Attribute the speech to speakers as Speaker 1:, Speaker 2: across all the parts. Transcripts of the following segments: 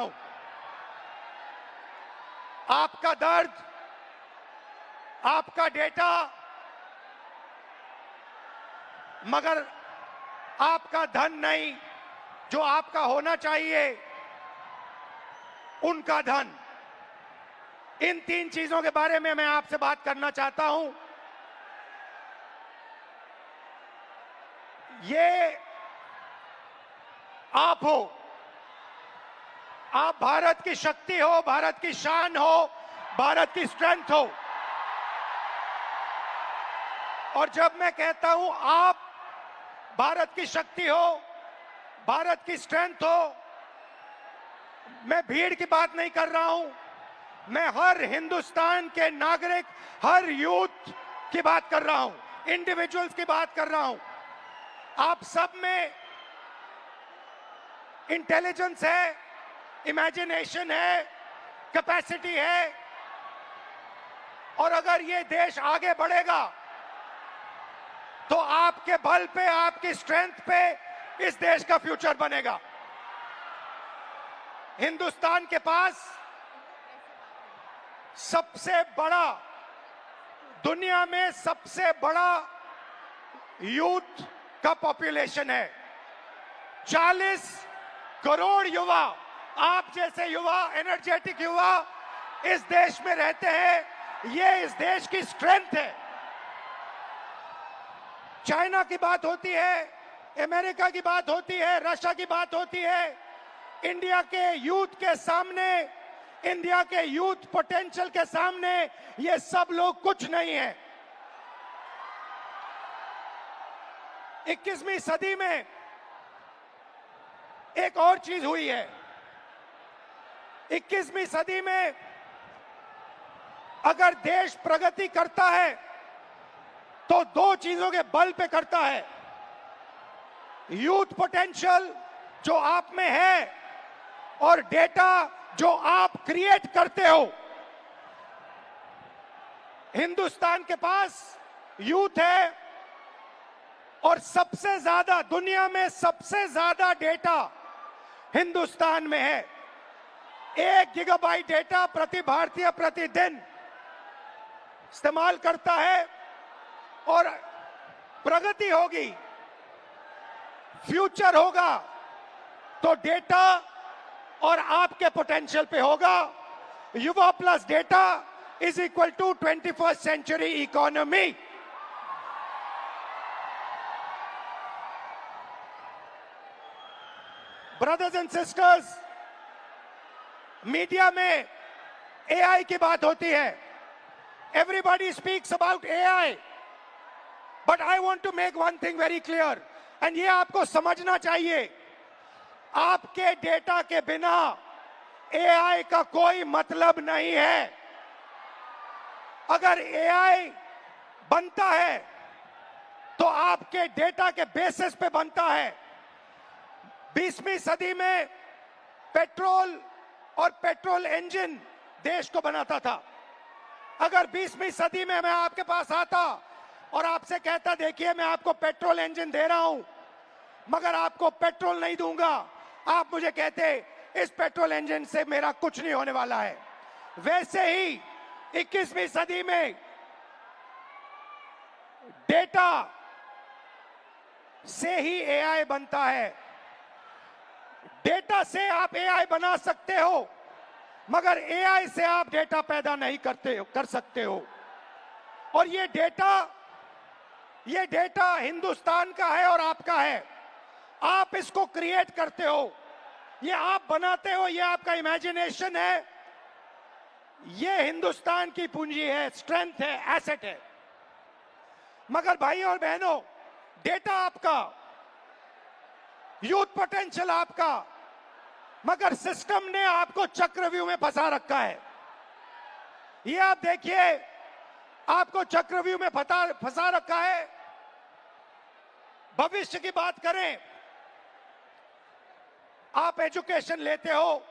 Speaker 1: हूं। आपका दर्द, आपका डेटा, मगर आपका धन नहीं, जो आपका होना चाहिए, उनका धन। इन तीन चीजों के बारे में मैं आपसे बात करना चाहता हूं। ये आप हो, आप भारत की शक्ति हो, भारत की शान हो, भारत की स्ट्रेंथ हो। और जब मैं कहता हूं आप भारत की शक्ति हो, भारत की स्ट्रेंथ हो, मैं भीड़ की बात नहीं कर रहा हूं, मैं हर हिंदुस्तान के नागरिक, हर यूथ की बात कर रहा हूं, इंडिविजुअल्स की बात कर रहा हूं। आप सब में इंटेलिजेंस है, इमेजिनेशन है, कैपेसिटी है, और अगर ये देश आगे बढ़ेगा तो आपके बल पे, आपकी स्ट्रेंथ पे इस देश का फ्यूचर बनेगा। हिंदुस्तान के पास सबसे बड़ा, दुनिया में सबसे बड़ा यूथ का पॉपुलेशन है। 40 करोड़ युवा, आप जैसे युवा, एनर्जेटिक युवा इस देश में रहते हैं। ये इस देश की स्ट्रेंथ है। चाइना की बात होती है, अमेरिका की बात होती है, रशिया की बात होती है, इंडिया के यूथ के सामने, इंडिया के यूथ पोटेंशियल के सामने ये सब लोग कुछ नहीं है। 21वीं सदी में एक और चीज हुई है। 21वीं सदी में अगर देश प्रगति करता है तो दो चीजों के बल पे करता है। यूथ पोटेंशियल जो आप में है और डेटा जो आप क्रिएट करते हो। हिंदुस्तान के पास यूथ है और सबसे ज्यादा, दुनिया में सबसे ज्यादा डेटा हिंदुस्तान में है। 1 गीगाबाइट डेटा प्रति भारतीय प्रतिदिन इस्तेमाल करता है। और प्रगति होगी, फ्यूचर होगा, तो डेटा और आपके पोटेंशियल पे होगा। युवा plus data is equal to 21st century economy. Brothers and sisters, media में एआई की बात होती है। Everybody speaks about AI, but I want to make one thing very clear, and ये आपको समझना चाहिए। आपके डेटा के बिना एआई का कोई मतलब नहीं है। अगर एआई बनता है तो आपके डेटा के बेसिस पे बनता है। 20वीं सदी में पेट्रोल और पेट्रोल इंजन देश को बनाता था। अगर 20वीं सदी में मैं आपके पास आता और आपसे कहता, देखिए मैं आपको पेट्रोल इंजन दे रहा हूं, मगर आपको पेट्रोल नहीं दूंगा, आप मुझे कहते इस पेट्रोल इंजन से मेरा कुछ नहीं होने वाला है। वैसे ही 21वीं सदी में डेटा से ही एआई बनता है। डेटा से आप एआई बना सकते हो, मगर एआई से आप डेटा पैदा नहीं कर सकते हो। और ये डेटा हिंदुस्तान का है और आपका है। आप इसको क्रिएट करते हो, ये आप बनाते हो, ये आपका इमेजिनेशन है। ये हिंदुस्तान की पूंजी है, स्ट्रेंथ है, एसेट है। मगर भाई और बहनों, डेटा आपका, यूथ पोटेंशियल आपका, मगर सिस्टम ने आपको चक्रव्यूह में फंसा रखा है। ये आप देखिए, आपको चक्रव्यूह में फंसा रखा है। भविष्य की बात करें, आप एजुकेशन लेते हो,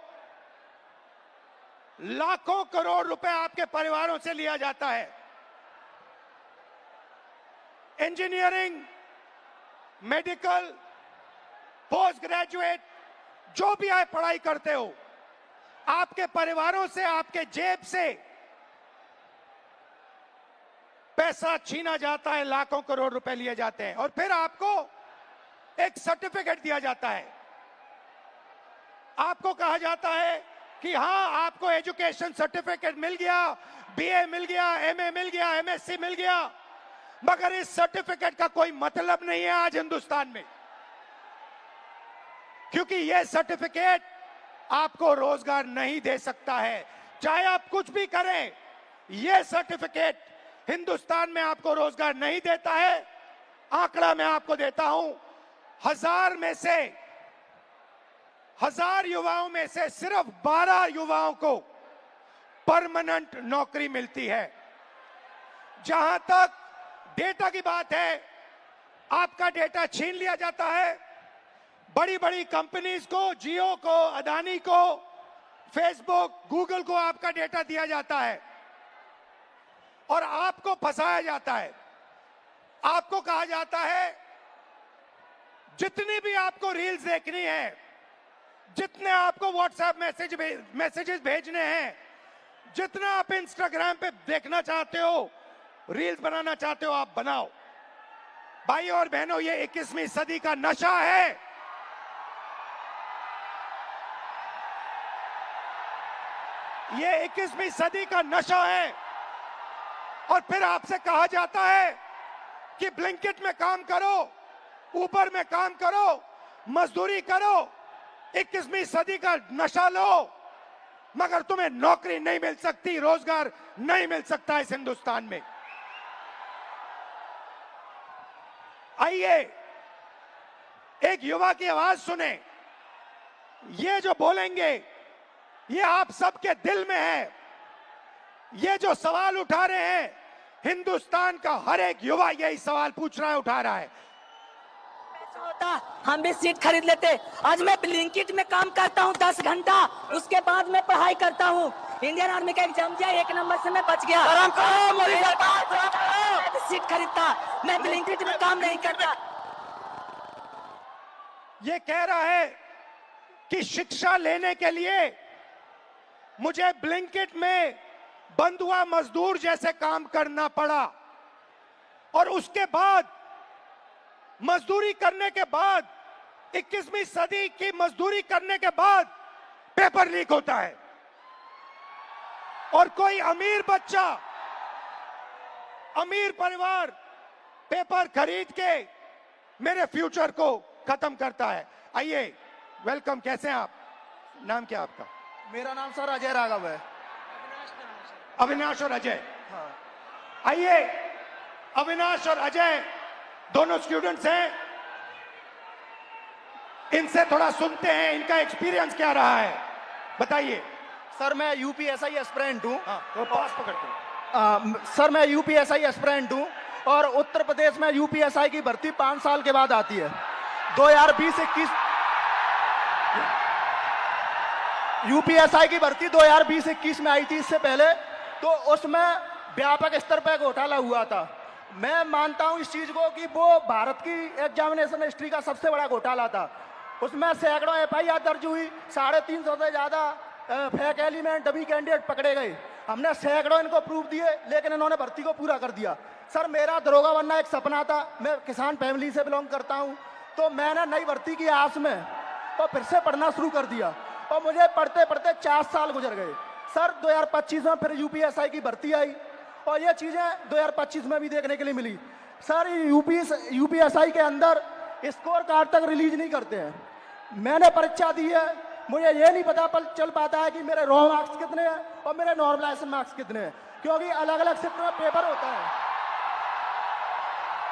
Speaker 1: लाखों करोड़ रुपए आपके परिवारों से लिया जाता है। इंजीनियरिंग, मेडिकल, पोस्ट ग्रेजुएट, जो भी आप पढ़ाई करते हो, आपके परिवारों से, आपके जेब से पैसा छीना जाता है, लाखों करोड़ रुपए लिए जाते हैं और फिर आपको एक सर्टिफिकेट दिया जाता है। आपको कहा जाता है कि हां, आपको एजुकेशन सर्टिफिकेट मिल गया, बीए मिल गया, एमए मिल गया, एमएससी मिल गया, मगर इस सर्टिफिकेट का कोई मतलब नहीं है आज हिंदुस्तान में, क्योंकि यह सर्टिफिकेट आपको रोजगार नहीं दे सकता है। चाहे आप कुछ भी करें, यह सर्टिफिकेट हिंदुस्तान में आपको रोजगार नहीं देता है। आंकड़ा मैं आपको देता हूं, 1000 युवाओं में से सिर्फ 12 युवाओं को परमानेंट नौकरी मिलती है। जहां तक डेटा की बात है, आपका डेटा छीन लिया जाता है। बड़ी बड़ी कंपनीज को, जियो को, अदानी को, फेसबुक, गूगल को आपका डेटा दिया जाता है और आपको फंसाया जाता है। आपको कहा जाता है जितनी भी आपको रील्स देखनी है, जितने आपको व्हाट्सएप मैसेजेस भेजने हैं, जितना आप इंस्टाग्राम पे देखना चाहते हो, रील्स बनाना चाहते हो, आप बनाओ। भाई और बहनों, ये 21वीं सदी का नशा है। ये 21वीं सदी का नशा है। और फिर आपसे कहा जाता है कि ब्लिंकिट में काम करो, ऊबर में काम करो, मजदूरी करो, 21वीं सदी का नशा लो, मगर तुम्हें नौकरी नहीं मिल सकती, रोजगार नहीं मिल सकता इस हिंदुस्तान में। आइए एक युवा की आवाज सुने। ये जो बोलेंगे, ये आप सबके दिल में है। ये जो सवाल उठा रहे हैं, हिंदुस्तान का हर एक युवा यही सवाल पूछ रहा है, उठा रहा है।
Speaker 2: होता हम भी सीट खरीद लेते। आज मैं ब्लिंकिट में काम करता हूँ 10 घंटा, उसके बाद मैं पढ़ाई करता हूँ। इंडियन आर्मी का एग्जाम दिया, 1 नंबर से मैं बच गया। सीट खरीदता, मैं ब्लिंकिट में काम नहीं करता।
Speaker 1: ये कह रहा है कि शिक्षा लेने के लिए मुझे ब्लिंकिट में बंधुआ मजदूर जैसे काम करना पड़ा और उसके बाद मजदूरी करने के बाद, 21वीं सदी की मजदूरी करने के बाद पेपर लीक होता है और कोई अमीर बच्चा, अमीर परिवार पेपर खरीद के मेरे फ्यूचर को खत्म करता है। आइए, वेलकम। कैसे हैं आप? नाम क्या आपका?
Speaker 3: मेरा नाम सर अजय राघव है।
Speaker 1: अविनाश और अजय।
Speaker 3: हाँ।
Speaker 1: आइए, अविनाश और अजय दोनों स्टूडेंट्स हैं, इनसे थोड़ा सुनते हैं, इनका एक्सपीरियंस क्या रहा है, बताइए।
Speaker 3: सर मैं यूपीएसआई एस्पिरेंट हूँ।
Speaker 1: तो पास पकड़ते।
Speaker 3: सर मैं यूपीएसआई एस्पिरेंट हूँ और उत्तर प्रदेश में यूपीएसआई की भर्ती 5 साल के बाद आती है। 2020-21 यूपीएसआई की भर्ती 2020-21 में आई थी। इससे पहले तो उसमें व्यापक स्तर पर घोटाला हुआ था। मैं मानता हूं इस चीज को कि वो भारत की एग्जामिनेशन हिस्ट्री का सबसे बड़ा घोटाला था। उसमें सैकड़ों एफआईआर दर्ज हुई, 350 से ज्यादा फेक एलिमेंट, डमी कैंडिडेट पकड़े गए। हमने सैकड़ों इनको प्रूफ दिए, लेकिन इन्होंने भर्ती को पूरा कर दिया। सर मेरा दरोगा बनना एक सपना था। मैं किसान फैमिली से बिलोंग करता हूँ, तो मैंने नई भर्ती की आस में तो फिर से पढ़ना शुरू कर दिया और मुझे पढ़ते पढ़ते 4 साल गुजर गए। सर 2025 में फिर यूपीएसआई की भर्ती आई और ये चीजें 2025 में भी देखने के लिए मिली। सर यूपीएसआई के अंदर स्कोर कार्ड तक रिलीज नहीं करते हैं। मैंने परीक्षा दी है, मुझे ये नहीं पता चल पाता है कि मेरे रॉ मार्क्स कितने हैं और मेरे नॉर्मलाइजेशन मार्क्स कितने हैं, क्योंकि अलग अलग शिफ्ट में पेपर होता है।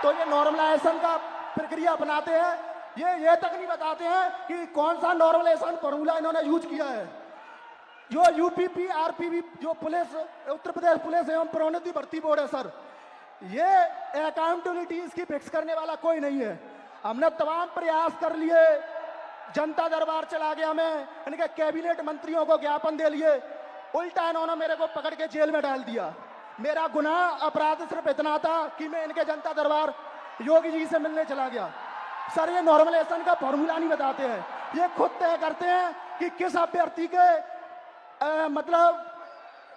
Speaker 3: तो ये नॉर्मलाइजेशन का प्रक्रिया अपनाते हैं, ये तक नहीं बताते हैं कि कौन सा नॉर्मलाइजेशन फॉर्मूला इन्होंने यूज किया है। जो यूपीपी आरपीबी जो पुलिस, उत्तर प्रदेश पुलिस एवं प्रोन्नति भर्ती बोर्ड है सर, ये अकाउंटेबिलिटी इसकी फिक्स करने वाला कोई नहीं है। हमने तमाम प्रयास कर लिए, जनता दरबार चला गया, मैं इनके कैबिनेट मंत्रियों को ज्ञापन दे लिए, उल्टा इन्होंने मेरे को पकड़ के जेल में डाल दिया। मेरा गुनाह अपराध सिर्फ इतना था कि मैं इनके जनता दरबार योगी जी से मिलने चला गया। सर ये नॉर्मलाइजेशन का फॉर्मूला नहीं बताते हैं, ये खुद तय करते हैं कि किस अभ्यर्थी के मतलब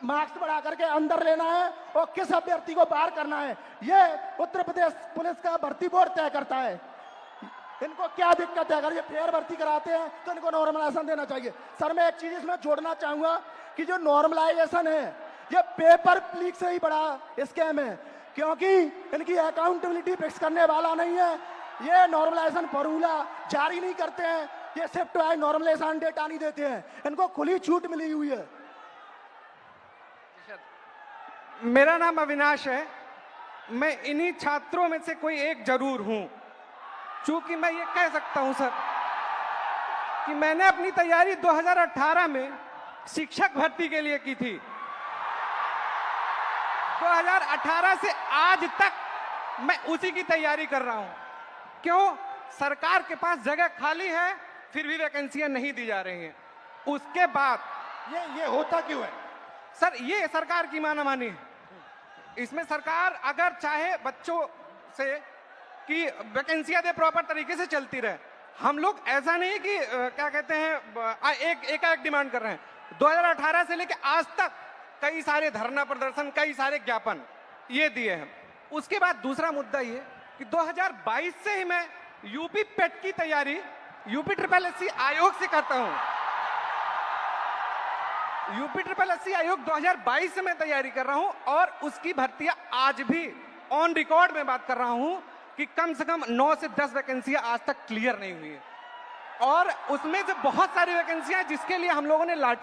Speaker 3: मार्क्स बढ़ा करके अंदर लेना है और किस अभ्यर्थी को बाहर करना है, ये उत्तर प्रदेश पुलिस का भर्ती बोर्ड तय करता है। इनको क्या दिक्कत है? अगर ये फेयर भर्ती कराते हैं तो इनको नॉर्मलाइजेशन देना चाहिए। सर मैं एक चीज इसमें जोड़ना चाहूंगा कि जो नॉर्मलाइजेशन है ये पेपर लीक से ही बड़ा स्कैम है, क्योंकि इनकी अकाउंटेबिलिटी फिक्स करने वाला नहीं है। ये नॉर्मलाइजेशन फॉर्मूला जारी नहीं करते हैं, ये शिफ्ट वाइज नॉर्मलाइजेशन डेटा नहीं देते हैं, इनको खुली छूट मिली हुई है।
Speaker 4: मेरा नाम अविनाश है, मैं इन्हीं छात्रों में से कोई एक जरूर हूं। चूंकि मैं ये कह सकता हूं सर कि मैंने अपनी तैयारी 2018 में शिक्षक भर्ती के लिए की थी। 2018 से आज तक मैं उसी की तैयारी कर रहा हूं। क्यों? सरकार के पास जगह खाली है, फिर भी वैकेंसियां नहीं दी जा रही हैं। उसके बाद
Speaker 1: ये होता क्यों है
Speaker 4: सर? ये सरकार की मानामानी है। इसमें सरकार अगर चाहे बच्चों से कि वैकेंसियां दे, प्रॉपर तरीके से चलती रहे। हम लोग ऐसा नहीं कि क्या कहते हैं एक डिमांड कर रहे हैं। 2018 से लेकर आज तक कई सारे धरना प्रदर्शन, कई सारे ज्ञापन ये दिए हैं। उसके बाद दूसरा मुद्दा ये कि 2022 से ही मैं यूपी पेट की तैयारी यूपी SSS आयोग से करता हूं। यूपी SSS आयोग 2022 से मैं तैयारी कर रहा हूं और उसकी भर्तियां आज भी ऑन रिकॉर्ड में बात कर रहा हूं कि कम से कम 9 से 10 वैकेंसियां आज तक क्लियर नहीं हुई है, और उसमें से बहुत सारी वैकेंसियां जिसके लिए हम लोगों ने लाठी